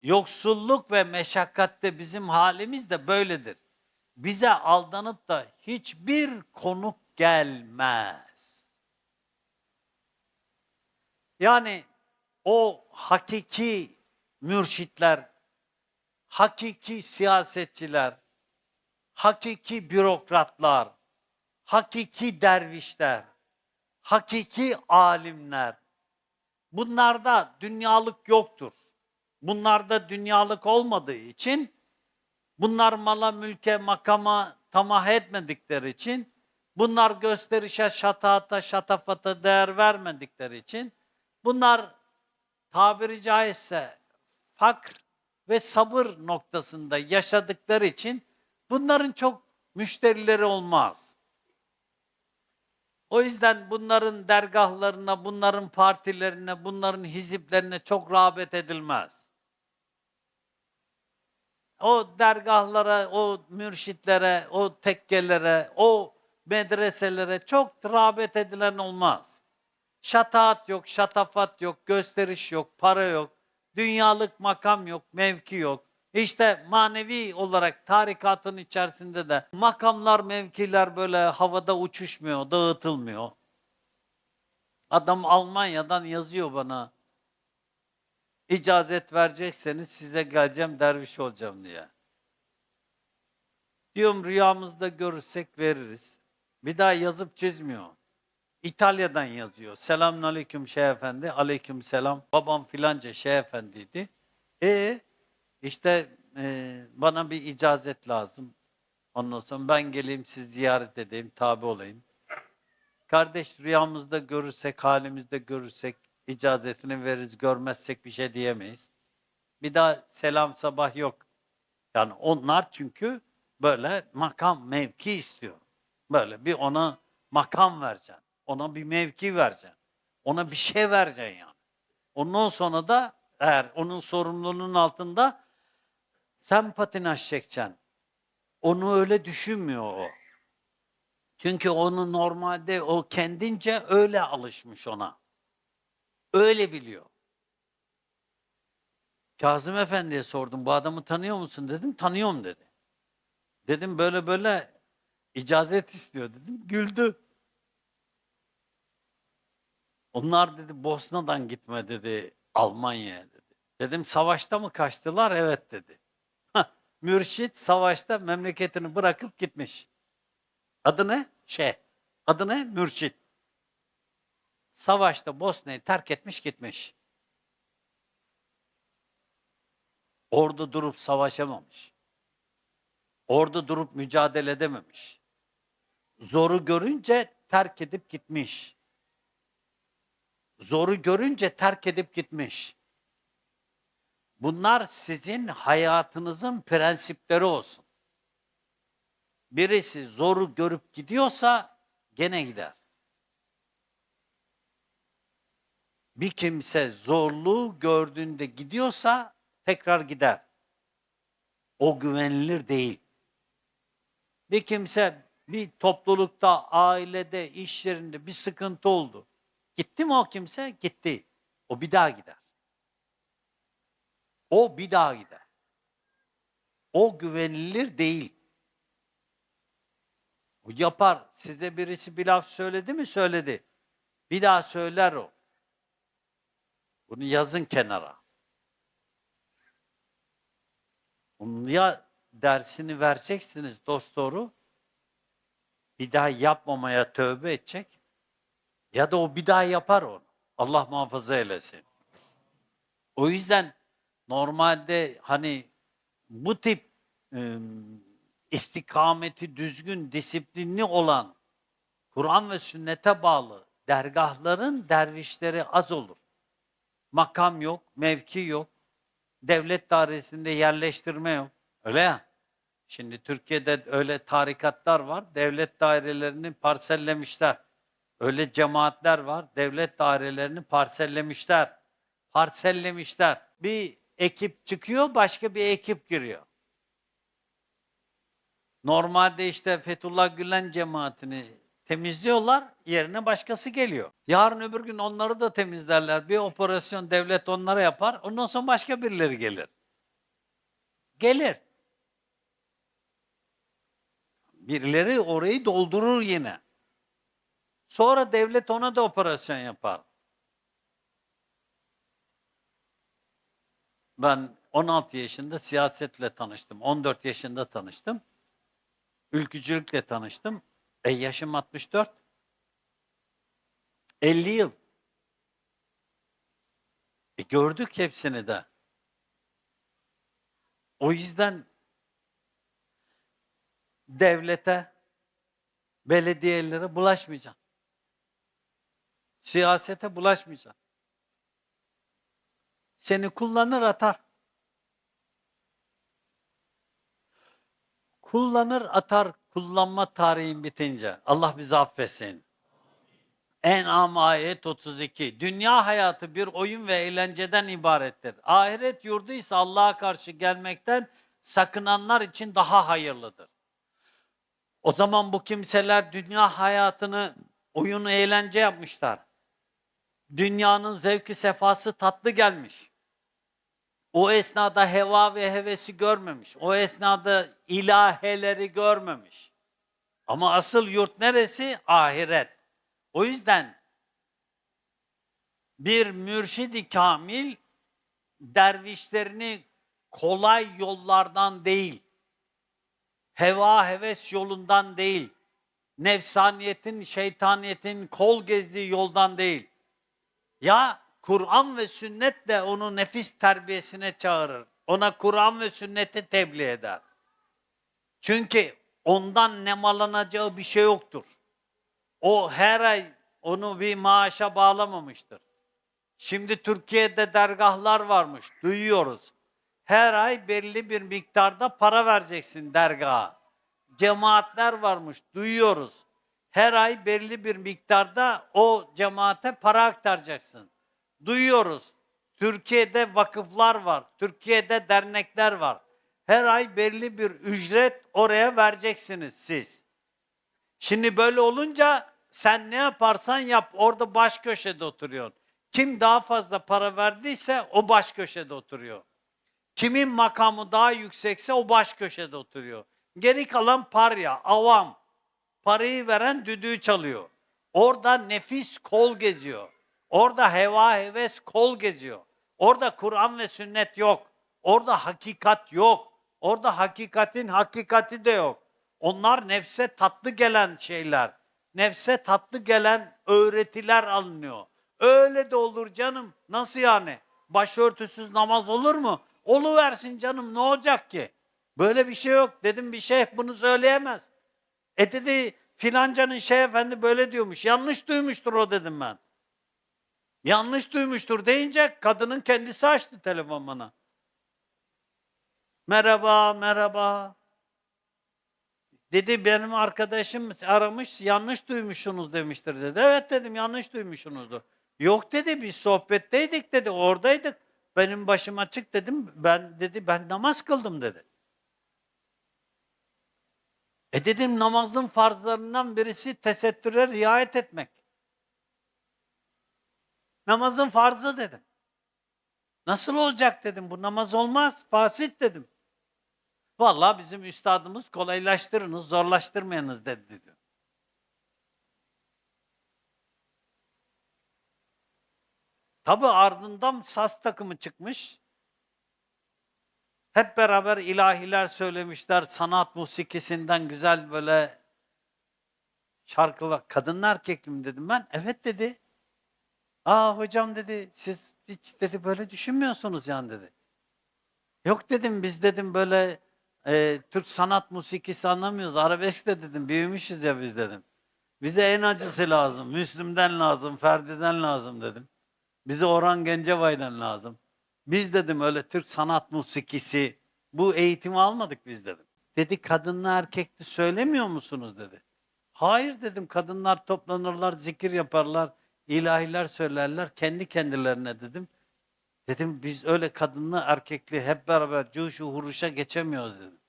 Yoksulluk ve meşakkatte bizim halimiz de böyledir. Bize aldanıp da hiçbir konuk gelmez. Yani o hakiki mürşitler, hakiki siyasetçiler, hakiki bürokratlar, hakiki dervişler, hakiki alimler, bunlarda dünyalık yoktur. Bunlarda dünyalık olmadığı için, bunlar mala, mülke, makama tamah etmedikleri için, bunlar gösterişe, şatata, şatafata değer vermedikleri için, bunlar tabiri caizse fakr ve sabır noktasında yaşadıkları için bunların çok müşterileri olmaz. O yüzden bunların dergahlarına, bunların partilerine, bunların hiziplerine çok rağbet edilmez. O dergahlara, o mürşitlere, o tekkelere, o medreselere çok rağbet edilen olmaz. Şataat yok, şatafat yok, gösteriş yok, para yok, dünyalık makam yok, mevki yok. İşte manevi olarak tarikatın içerisinde de makamlar, mevkiler böyle havada uçuşmuyor, dağıtılmıyor. Adam Almanya'dan yazıyor bana, icazet verecekseniz size geleceğim, derviş olacağım diye. Diyorum rüyamızda görürsek veririz. Bir daha yazıp çizmiyor. İtalya'dan yazıyor. Selamünaleyküm Şeyh Efendi. Aleykümselam. Babam filanca Şeyh Efendi'ydi. İşte bana bir icazet lazım. Ondan sonra ben geleyim siz ziyaret edeyim, tabi olayım. Kardeş rüyamızda görürsek, halimizde görürsek icazetini veririz, görmezsek bir şey diyemeyiz. Bir daha selam sabah yok. Yani onlar çünkü böyle makam, mevki istiyor. Böyle bir ona makam vereceksin. Ona bir mevki vereceksin. Ona bir şey vereceksin yani. Ondan sonra da eğer onun sorumluluğunun altında sen patinaj çekeceksin. Onu öyle düşünmüyor o. Çünkü onu normalde o kendince öyle alışmış ona. Öyle biliyor. Kazım Efendi'ye sordum, bu adamı tanıyor musun dedim, tanıyorum dedi. Dedim böyle böyle icazet istiyor dedim, güldü. Onlar dedi Bosna'dan gitme dedi Almanya'ya dedi. Dedim savaşta mı kaçtılar? Evet dedi. Mürşit savaşta memleketini bırakıp gitmiş. Adı ne? Adı ne? Mürşit. Savaşta Bosna'yı terk etmiş gitmiş. Orada durup savaşamamış. Orada durup mücadele edememiş. Zoru görünce terk edip gitmiş. Zoru görünce terk edip gitmiş. Bunlar sizin hayatınızın prensipleri olsun. Birisi zoru görüp gidiyorsa gene gider. Bir kimse zorluğu gördüğünde gidiyorsa tekrar gider. O güvenilir değil. Bir kimse bir toplulukta, ailede, iş yerinde bir sıkıntı oldu. Gitti mi o kimse? Gitti. O bir daha gider. O bir daha gider. O güvenilir değil. O yapar. Size birisi bir laf söyledi mi? Söyledi. Bir daha söyler o. Bunu yazın kenara. Onun ya dersini vereceksiniz dosdoğru, bir daha yapmamaya tövbe edecek ya da o bir daha yapar onu. Allah muhafaza eylesin. O yüzden normalde hani bu tip istikameti düzgün, disiplinli olan, Kur'an ve sünnete bağlı dergahların dervişleri az olur. Makam yok, mevki yok, devlet dairesinde yerleştirme yok. Öyle ya. Şimdi Türkiye'de öyle tarikatlar var, devlet dairelerini parsellemişler. Öyle cemaatler var, devlet dairelerini parsellemişler. Parsellemişler. Bir ekip çıkıyor, başka bir ekip giriyor. Normalde işte Fethullah Gülen cemaatini temizliyorlar, yerine başkası geliyor. Yarın öbür gün onları da temizlerler. Bir operasyon devlet onlara yapar, ondan sonra başka birileri gelir. Gelir. Birileri orayı doldurur yine. Sonra devlet ona da operasyon yapar. Ben 16 yaşında siyasetle tanıştım. 14 yaşında tanıştım. Ülkücülükle tanıştım. Yaşım 64. 50 yıl. Gördük hepsini de. O yüzden devlete, belediyelere bulaşmayacaksın. Siyasete bulaşmayacaksın. Seni kullanır atar. Kullanır atar kullanma tarihin bitince. Allah bizi affetsin. En'am ayet 32. Dünya hayatı bir oyun ve eğlenceden ibarettir. Ahiret yurdu ise Allah'a karşı gelmekten sakınanlar için daha hayırlıdır. O zaman bu kimseler dünya hayatını oyun eğlence yapmışlar. Dünyanın zevki sefası tatlı gelmiş. O esnada heva ve hevesi görmemiş. O esnada ilaheleri görmemiş. Ama asıl yurt neresi? Ahiret. O yüzden bir mürşid-i kamil dervişlerini kolay yollardan değil, heva heves yolundan değil, nefsaniyetin, şeytaniyetin kol gezdiği yoldan değil. Ya Kur'an ve sünnet de onu nefis terbiyesine çağırır. Ona Kur'an ve sünneti tebliğ eder. Çünkü ondan nemalanacağı bir şey yoktur. O her ay onu bir maaşa bağlamamıştır. Şimdi Türkiye'de dergahlar varmış, duyuyoruz. Her ay belli bir miktarda para vereceksin dergaha. Cemaatler varmış, duyuyoruz. Her ay belli bir miktarda o cemaate para aktaracaksın. Duyuyoruz. Türkiye'de vakıflar var, Türkiye'de dernekler var. Her ay belli bir ücret oraya vereceksiniz siz. Şimdi böyle olunca sen ne yaparsan yap, orada baş köşede oturuyorsun. Kim daha fazla para verdiyse o baş köşede oturuyor. Kimin makamı daha yüksekse o baş köşede oturuyor. Geri kalan parya, avam. Parayı veren düdüğü çalıyor. Orada nefis kol geziyor. Orada heva heves kol geziyor. Orada Kur'an ve sünnet yok. Orada hakikat yok. Orada hakikatin hakikati de yok. Onlar nefse tatlı gelen şeyler. Nefse tatlı gelen öğretiler alınıyor. Öyle de olur canım. Nasıl yani? Başörtüsüz namaz olur mu? Oluversin canım, ne olacak ki? Böyle bir şey yok. Dedim bir şeyh bunu söyleyemez. Dedi filancanın şeyh efendi böyle diyormuş. Yanlış duymuştur o dedim ben. Yanlış duymuştur deyince kadının kendisi açtı telefon bana. Merhaba, merhaba. Dedi benim arkadaşım aramış, yanlış duymuşsunuz demiştir dedi. Evet dedim, yanlış duymuşsunuzdur. Yok dedi, biz sohbetteydik dedi, oradaydık. Benim başım açık dedim, ben namaz kıldım dedi. Dedim namazın farzlarından birisi tesettüre riayet etmek. Namazın farzı dedim. Nasıl olacak dedim, bu namaz olmaz, fasit dedim. Vallahi bizim üstadımız kolaylaştırınız, zorlaştırmayınız dedi. Tabi ardından saz takımı çıkmış. Hep beraber ilahiler söylemişler, sanat musikisinden güzel böyle şarkılar. Kadınla erkekli mi dedim ben? Evet dedi. Hocam dedi, siz hiç dedi böyle düşünmüyorsunuz yani dedi. Yok dedim, biz dedim böyle Türk sanat musikisi anlamıyoruz. Arabesk de dedim, büyümüşüz ya biz dedim. Bize en acısı lazım, Müslüm'den lazım, Ferdi'den lazım dedim. Bize Orhan Gencebay'dan lazım. Biz dedim öyle Türk sanat musikisi, bu eğitimi almadık biz dedim. Dedi kadınla erkekli söylemiyor musunuz dedi. Hayır dedim, kadınlar toplanırlar, zikir yaparlar, ilahiler söylerler kendi kendilerine dedim. Dedim biz öyle kadınla erkekli hep beraber cuşu huruşa geçemiyoruz dedim.